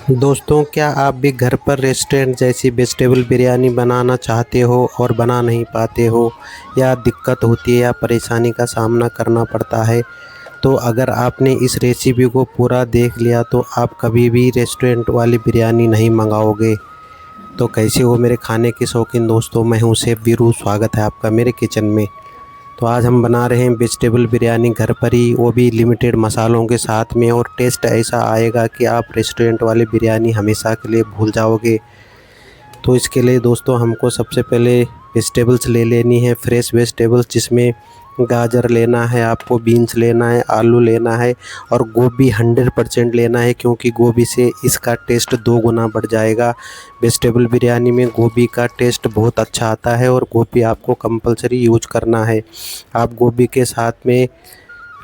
दोस्तों, क्या आप भी घर पर रेस्टोरेंट जैसी वेजिटेबल बिरयानी बनाना चाहते हो और बना नहीं पाते हो, या दिक्कत होती है या परेशानी का सामना करना पड़ता है? तो अगर आपने इस रेसिपी को पूरा देख लिया तो आप कभी भी रेस्टोरेंट वाली बिरयानी नहीं मंगाओगे। तो कैसे हो मेरे खाने के शौकीन दोस्तों, मैं हूं शेफ़ वीरू। स्वागत है आपका मेरे किचन में। तो आज हम बना रहे हैं वेजिटेबल बिरयानी घर पर ही, वो भी लिमिटेड मसालों के साथ में, और टेस्ट ऐसा आएगा कि आप रेस्टोरेंट वाली बिरयानी हमेशा के लिए भूल जाओगे। तो इसके लिए दोस्तों हमको सबसे पहले वेजिटेबल्स ले लेनी है, फ्रेश वेजिटेबल्स, जिसमें गाजर लेना है, आपको बीन्स लेना है, आलू लेना है और गोभी 100% लेना है, क्योंकि गोभी से इसका टेस्ट 2 गुना बढ़ जाएगा। वेजिटेबल बिरयानी में गोभी का टेस्ट बहुत अच्छा आता है और गोभी आपको कंपलसरी यूज करना है। आप गोभी के साथ में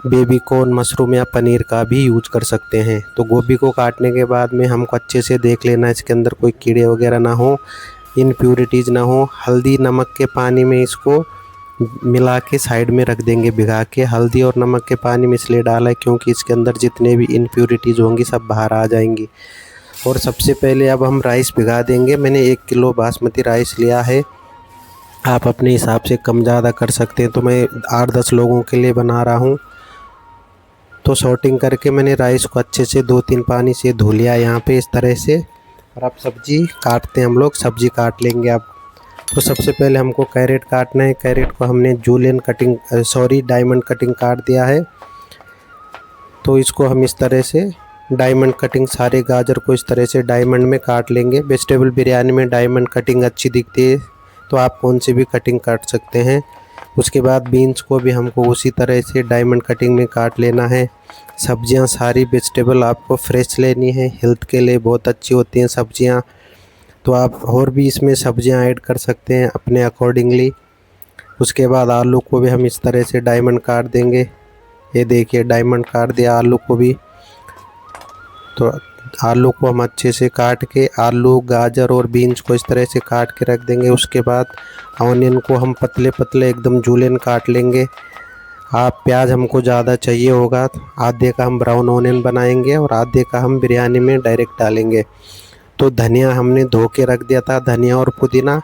बेबी कॉर्न, मशरूम या पनीर का भी यूज कर सकते हैं। तो गोभी को काटने के बाद में हमको अच्छे से देख लेना है इसके अंदर कोई कीड़े वगैरह ना हो, इम्प्योरिटीज़ ना हो। हल्दी नमक के पानी में इसको मिला के साइड में रख देंगे भिगा के। हल्दी और नमक के पानी में इसलिए डाला है क्योंकि इसके अंदर जितने भी इम्प्योरिटीज़ होंगी सब बाहर आ जाएंगी। और सबसे पहले अब हम राइस भिगा देंगे। मैंने 1 किलो बासमती राइस लिया है, आप अपने हिसाब से कम ज़्यादा कर सकते हैं। तो मैं 8-10 लोगों के लिए बना रहा हूँ। तो सॉर्टिंग करके मैंने राइस को अच्छे से 2-3 पानी से धो लिया यहाँ पे इस तरह से। और अब सब्ज़ी काटते हैं, हम लोग सब्ज़ी काट लेंगे अब। तो सबसे पहले हमको कैरेट काटना है। कैरेट को हमने डायमंड कटिंग काट दिया है। तो इसको हम इस तरह से डायमंड कटिंग, सारे गाजर को इस तरह से डायमंड में काट लेंगे। वेजिटेबल बिरयानी में डायमंड कटिंग अच्छी दिखती है, तो आप कौन सी भी कटिंग काट सकते हैं। उसके बाद बीन्स को भी हमको उसी तरह से डायमंड कटिंग में काट लेना है। सब्जियां सारी वेजिटेबल आपको फ्रेश लेनी है, हेल्थ के लिए बहुत अच्छी होती हैं सब्जियां। तो आप और भी इसमें सब्जियां ऐड कर सकते हैं अपने अकॉर्डिंगली। उसके बाद आलू को भी हम इस तरह से डायमंड काट देंगे। ये देखिए, डायमंड काट दिया आलू को भी। तो आलू को हम अच्छे से काट के, आलू, गाजर और बीन्स को इस तरह से काट के रख देंगे। उसके बाद ऑनियन को हम पतले पतले एकदम जूलियन काट लेंगे। आप प्याज हमको ज़्यादा चाहिए होगा तो आधे का हम ब्राउन ऑनियन बनाएंगे और आधे का हम बिरयानी में डायरेक्ट डालेंगे। तो धनिया हमने धो के रख दिया था, धनिया और पुदीना,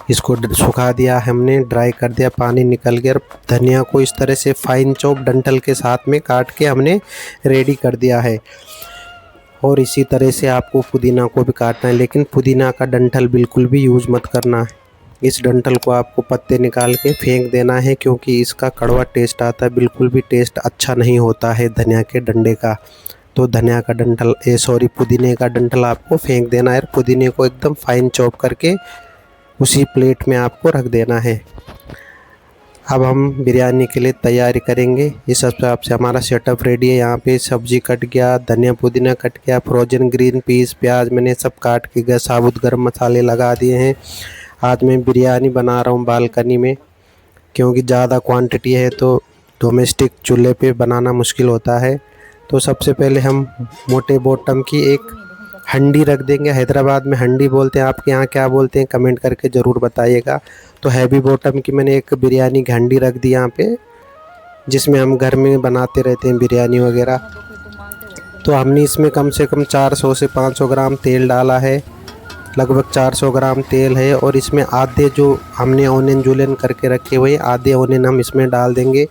इसको सुखा दिया हमने, ड्राई कर दिया, पानी निकल गया। धनिया को इस तरह से फाइन चॉप डंठल के साथ में काट के हमने रेडी कर दिया है। और इसी तरह से आपको पुदीना को भी काटना है, लेकिन पुदीना का डंठल बिल्कुल भी यूज़ मत करना है। इस डंठल को आपको पत्ते निकाल के फेंक देना है, क्योंकि इसका कड़वा टेस्ट आता है, बिल्कुल भी टेस्ट अच्छा नहीं होता है धनिया के डंडे का। तो धनिया का डंठल पुदीने का डंठल आपको फेंक देना है। पुदीने को एकदम फाइन चॉप करके उसी प्लेट में आपको रख देना है। अब हम बिरयानी के लिए तैयारी करेंगे। इस हिसाब से हमारा सेटअप रेडी है। यहाँ पे सब्जी कट गया, धनिया पुदीना कट गया, फ्रोजन ग्रीन पीस, प्याज मैंने सब काट के गया, साबुत गरम मसाले लगा दिए हैं। आज मैं बिरयानी बना रहा हूँ बालकनी में, क्योंकि ज़्यादा क्वांटिटी है तो डोमेस्टिक चूल्हे पे बनाना मुश्किल होता है। तो सबसे पहले हम मोटे बॉटम की एक हंडी रख देंगे। हैदराबाद में हंडी बोलते हैं, आपके यहाँ क्या बोलते हैं कमेंट करके ज़रूर बताइएगा। तो हैवी बॉटम की मैंने एक बिरयानी की हंडी रख दी यहाँ पे, जिसमें हम घर में बनाते रहते हैं बिरयानी वगैरह। तो हमने इसमें कम से कम 400 से 500 ग्राम तेल डाला है, लगभग 400 ग्राम तेल है। और इसमें आधे जो हमने ऑनियन जूलियन करके रखे हुए आधे ऑनियन हम इसमें डाल देंगे,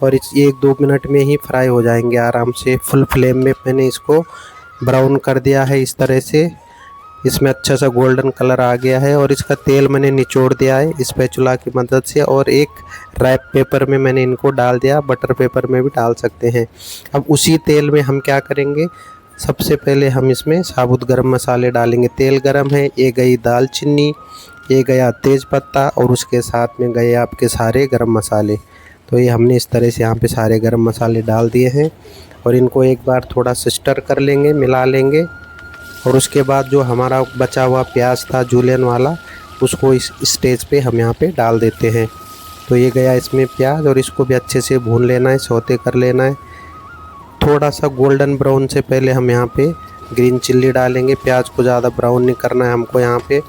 और इस 1-2 मिनट में ही फ्राई हो जाएंगे आराम से। फुल फ्लेम में मैंने इसको ब्राउन कर दिया है इस तरह से। इसमें अच्छा सा गोल्डन कलर आ गया है, और इसका तेल मैंने निचोड़ दिया है स्पैचुला की मदद से, और एक रैप पेपर में मैंने इनको डाल दिया, बटर पेपर में भी डाल सकते हैं। अब उसी तेल में हम क्या करेंगे, सबसे पहले हम इसमें साबुत गरम मसाले डालेंगे। तेल गरम है, ये गई दालचीनी, ये गया तेज़पत्ता, और उसके साथ में गए आपके सारे गरम मसाले। तो ये हमने इस तरह से यहाँ पे सारे गरम मसाले डाल दिए हैं, और इनको एक बार थोड़ा सिस्टर कर लेंगे, मिला लेंगे। और उसके बाद जो हमारा बचा हुआ प्याज था जूलियन वाला, उसको इस स्टेज पे हम यहाँ पे डाल देते हैं। तो ये गया इसमें प्याज, और इसको भी अच्छे से भून लेना है, सौते कर लेना है। थोड़ा सा गोल्डन ब्राउन से पहले हम यहाँ पे ग्रीन चिल्ली डालेंगे। प्याज को ज़्यादा ब्राउन नहीं करना है हमको। यहाँ पे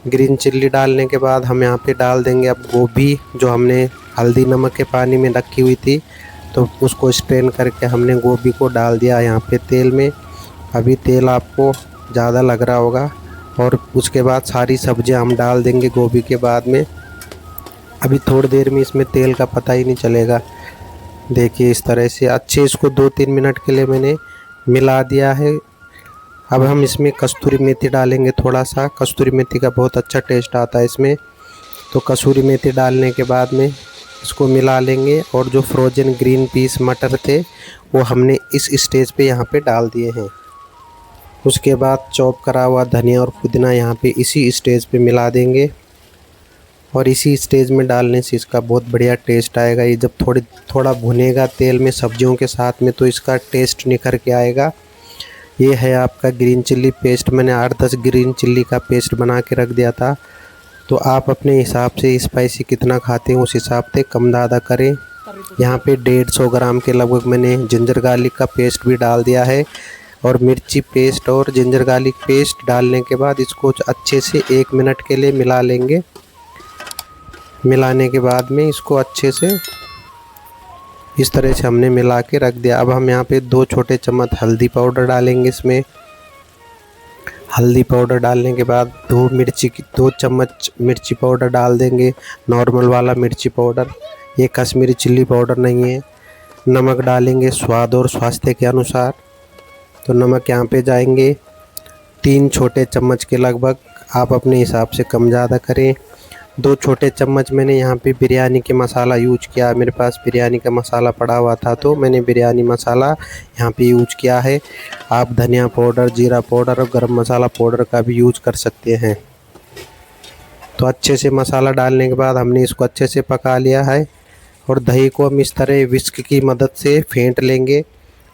ग्रीन चिल्ली डालने के बाद हम यहाँ पे डाल देंगे अब गोभी, जो हमने हल्दी नमक के पानी में रखी हुई थी। तो उसको स्ट्रेन करके हमने गोभी को डाल दिया यहाँ पे तेल में। अभी तेल आपको ज़्यादा लग रहा होगा। और उसके बाद सारी सब्जियां हम डाल देंगे गोभी के बाद में। अभी थोड़ी देर में इसमें तेल का पता ही नहीं चलेगा। देखिए इस तरह से अच्छे इसको 2-3 मिनट के लिए मैंने मिला दिया है। अब हम इसमें कस्तूरी मेथी डालेंगे थोड़ा सा। कस्तूरी मेथी का बहुत अच्छा टेस्ट आता है इसमें। तो कसूरी मेथी डालने के बाद में इसको मिला लेंगे। और जो फ्रोज़न ग्रीन पीस मटर थे वो हमने इस स्टेज पे यहाँ पे डाल दिए हैं। उसके बाद चॉप करा हुआ धनिया और पुदीना यहाँ पे इसी स्टेज पे मिला देंगे। और इसी स्टेज में डालने से इसका बहुत बढ़िया टेस्ट आएगा। ये जब थोड़ा भुनेगा तेल में सब्जियों के साथ में तो इसका टेस्ट निखर के आएगा। ये है आपका ग्रीन चिल्ली पेस्ट। मैंने 8-10 ग्रीन चिल्ली का पेस्ट बना के रख दिया था। तो आप अपने हिसाब से स्पाइसी कितना खाते हैं उस हिसाब से कम ज़्यादा करें। यहाँ पे 150 ग्राम के लगभग मैंने जिंजर गार्लिक का पेस्ट भी डाल दिया है। और मिर्ची पेस्ट और जिंजर गार्लिक पेस्ट डालने के बाद इसको अच्छे से 1 मिनट के लिए मिला लेंगे। मिलाने के बाद में इसको अच्छे से इस तरह से हमने मिला के रख दिया। अब हम यहाँ पे 2 छोटे चम्मच हल्दी पाउडर डालेंगे इसमें। हल्दी पाउडर डालने के बाद 2 चम्मच मिर्ची पाउडर डाल देंगे, नॉर्मल वाला मिर्ची पाउडर, ये कश्मीरी चिल्ली पाउडर नहीं है। नमक डालेंगे स्वाद और स्वास्थ्य के अनुसार। तो नमक यहाँ पे जाएंगे 3 छोटे चम्मच के लगभग। आप अपने हिसाब से कम ज़्यादा करें। 2 छोटे चम्मच मैंने यहाँ पे बिरयानी के मसाला यूज किया। मेरे पास बिरयानी का मसाला पड़ा हुआ था तो मैंने बिरयानी मसाला यहाँ पे यूज किया है। आप धनिया पाउडर, जीरा पाउडर और गरम मसाला पाउडर का भी यूज कर सकते हैं। तो अच्छे से मसाला डालने के बाद हमने इसको अच्छे से पका लिया है। और दही को हम इस तरह विस्क की मदद से फेंट लेंगे।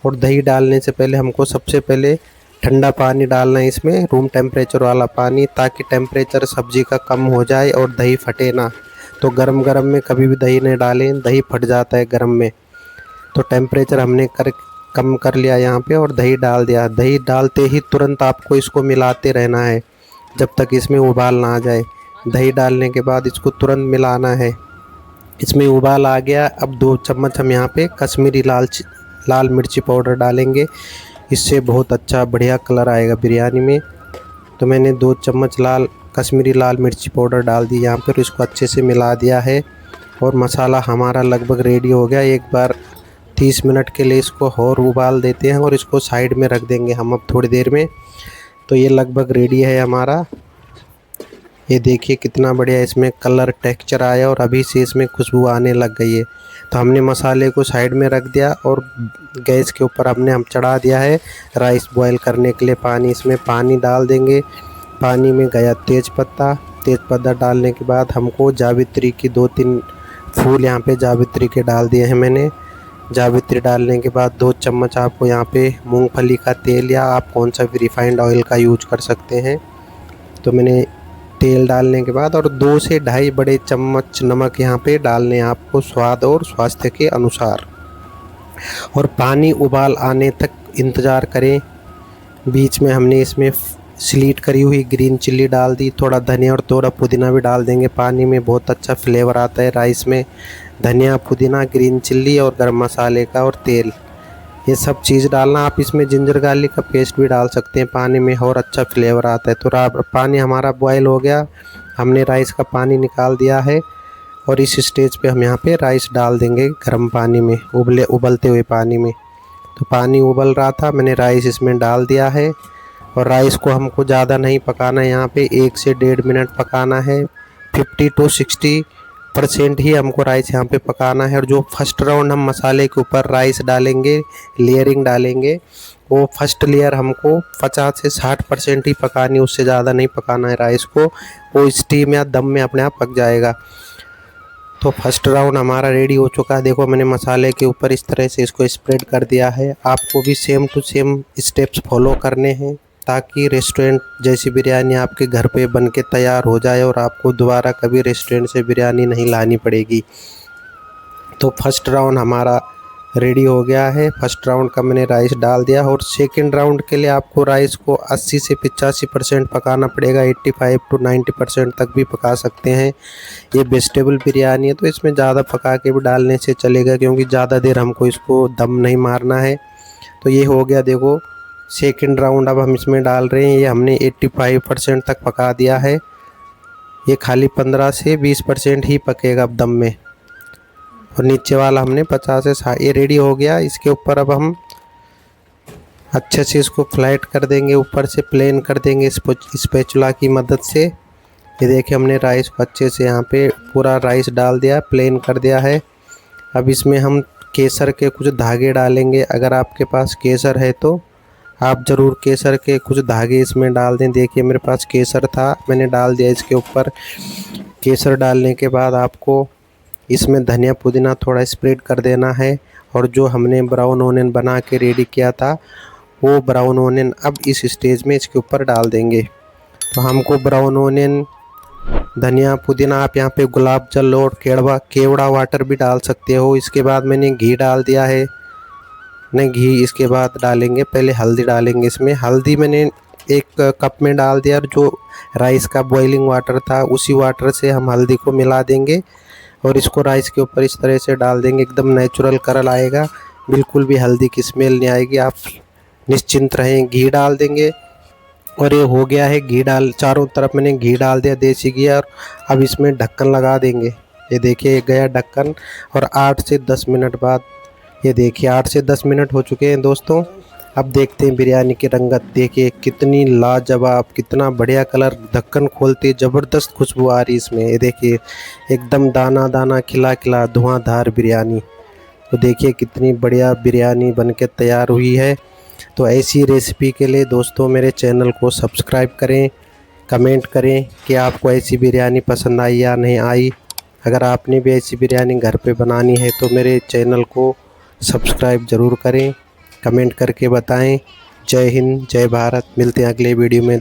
और दही डालने से पहले हमको सबसे पहले ठंडा पानी डालना है इसमें, रूम टेम्परेचर वाला पानी, ताकि टेम्परेचर सब्ज़ी का कम हो जाए और दही फटे ना। तो गरम गरम में कभी भी दही नहीं डालें, दही फट जाता है गरम में। तो टेम्परेचर हमने कम कर लिया यहाँ पे और दही डाल दिया। दही डालते ही तुरंत आपको इसको मिलाते रहना है जब तक इसमें उबाल ना आ जाए। दही डालने के बाद इसको तुरंत मिलाना है। इसमें उबाल आ गया। अब 2 चम्मच हम यहाँ पे कश्मीरी लाल मिर्ची पाउडर डालेंगे। इससे बहुत अच्छा बढ़िया कलर आएगा बिरयानी में। तो मैंने 2 चम्मच कश्मीरी लाल मिर्ची पाउडर डाल दी यहाँ पर। इसको अच्छे से मिला दिया है और मसाला हमारा लगभग रेडी हो गया। एक बार 30 मिनट के लिए इसको और उबाल देते हैं और इसको साइड में रख देंगे हम अब थोड़ी देर में। तो ये लगभग रेडी है हमारा। ये देखिए कितना बढ़िया इसमें कलर टेक्सचर आया और अभी से इसमें खुशबू आने लग गई है। तो हमने मसाले को साइड में रख दिया और गैस के ऊपर हम चढ़ा दिया है राइस बॉईल करने के लिए पानी। इसमें पानी डाल देंगे। पानी में गया तेज़पत्ता डालने के बाद हमको जावित्री की 2-3 फूल यहाँ पे जावित्री के डाल दिए हैं मैंने। जावित्री डालने के बाद 2 चम्मच आपको यहाँ पे मूंगफली का तेल या आप कौन सा भी रिफाइंड ऑयल का यूज कर सकते हैं। तो मैंने तेल डालने के बाद और 2 से 2.5 बड़े चम्मच नमक यहाँ पे डालने हैं आपको स्वाद और स्वास्थ्य के अनुसार। और पानी उबाल आने तक इंतज़ार करें। बीच में हमने इसमें स्लीट करी हुई ग्रीन चिल्ली डाल दी। थोड़ा धनिया और थोड़ा पुदीना भी डाल देंगे पानी में, बहुत अच्छा फ्लेवर आता है राइस में। धनिया, पुदीना, ग्रीन चिल्ली और गरम मसाले का और तेल, ये सब चीज़ डालना। आप इसमें जिंजर गार्लिक का पेस्ट भी डाल सकते हैं पानी में और अच्छा फ्लेवर आता है। तो पानी हमारा बॉयल हो गया। हमने राइस का पानी निकाल दिया है और इस स्टेज पे हम यहाँ पे राइस डाल देंगे गर्म पानी में, उबलते हुए पानी में। तो पानी उबल रहा था, मैंने राइस इसमें डाल दिया है। और राइस को हमको ज़्यादा नहीं पकाना है, यहाँ पे 1 से 1.5 मिनट पकाना है। 50 to 60% ही हमको राइस यहाँ पे पकाना है। और जो फर्स्ट राउंड हम मसाले के ऊपर राइस डालेंगे, लेयरिंग डालेंगे, वो फर्स्ट लेयर हमको 50 से 60% ही पकानी, उससे ज़्यादा नहीं पकाना है राइस को। वो स्टीम या दम में अपने आप पक जाएगा। तो फर्स्ट राउंड हमारा रेडी हो चुका है। देखो मैंने मसाले के ऊपर इस तरह से इसको स्प्रेड कर दिया है। आपको भी same to same steps follow करने हैं ताकि रेस्टोरेंट जैसी बिरयानी आपके घर पे बन के तैयार हो जाए और आपको दोबारा कभी रेस्टोरेंट से बिरयानी नहीं लानी पड़ेगी। तो फर्स्ट राउंड हमारा रेडी हो गया है। फर्स्ट राउंड का मैंने राइस डाल दिया और सेकंड राउंड के लिए आपको राइस को 80 से 85% पकाना पड़ेगा। 85 to 90% तक भी पका सकते हैं। ये वेजिटेबल बिरयानी है तो इसमें ज़्यादा पका के भी डालने से चलेगा, क्योंकि ज़्यादा देर हमको इसको दम नहीं मारना है। तो ये हो गया, देखो सेकंड राउंड अब हम इसमें डाल रहे हैं। ये हमने 85% तक पका दिया है। ये खाली 15 से 20% ही पकेगा अब दम में, और नीचे वाला हमने 50 से 60। ये रेडी हो गया। इसके ऊपर अब हम अच्छे से इसको फ्लैट कर देंगे, ऊपर से प्लेन कर देंगे स्पैचुला की मदद से। ये देखिए हमने राइस को अच्छे से यहाँ पे पूरा राइस डाल दिया, प्लेन कर दिया है। अब इसमें हम केसर के कुछ धागे डालेंगे। अगर आपके पास केसर है तो आप ज़रूर केसर के कुछ धागे इसमें डाल दें। देखिए मेरे पास केसर था, मैंने डाल दिया इसके ऊपर। केसर डालने के बाद आपको इसमें धनिया पुदीना थोड़ा स्प्रेड कर देना है, और जो हमने ब्राउन ओनियन बना के रेडी किया था वो ब्राउन ओनियन अब इस स्टेज में इसके ऊपर डाल देंगे। तो हमको ब्राउन ओनियन, धनिया पुदीना, आप यहाँ पे गुलाब जल और केवड़ा वाटर भी डाल सकते हो। इसके बाद मैंने घी डाल दिया है। नहीं, घी इसके बाद डालेंगे, पहले हल्दी डालेंगे। इसमें हल्दी मैंने 1 कप में डाल दिया, और जो राइस का बॉइलिंग वाटर था उसी वाटर से हम हल्दी को मिला देंगे और इसको राइस के ऊपर इस तरह से डाल देंगे। एकदम नेचुरल कलर आएगा, बिल्कुल भी हल्दी की स्मेल नहीं आएगी, आप निश्चिंत रहें। घी डाल देंगे, और ये हो गया है। घी डाल, चारों तरफ मैंने घी डाल दिया, देसी घी। और अब इसमें ढक्कन लगा देंगे। ये देखिए गया ढक्कन, और 8 से 10 मिनट बाद, ये देखिए 8 से 10 मिनट हो चुके हैं दोस्तों। अब देखते हैं बिरयानी की रंगत। देखिए कितनी लाजवाब, कितना बढ़िया कलर। ढक्कन खोलते ज़बरदस्त खुशबू आ रही इसमें। ये देखिए एकदम दाना दाना, खिला खिला, धुआंधार बिरयानी। तो देखिए कितनी बढ़िया बिरयानी बनके तैयार हुई है। तो ऐसी रेसिपी के लिए दोस्तों मेरे चैनल को सब्सक्राइब करें, कमेंट करें कि आपको ऐसी बिरयानी पसंद आई या नहीं आई। अगर आपने भी ऐसी बिरयानी घर पे बनानी है तो मेरे चैनल को सब्सक्राइब ज़रूर करें, कमेंट करके बताएं। जय हिंद, जय भारत। मिलते हैं अगले वीडियो में।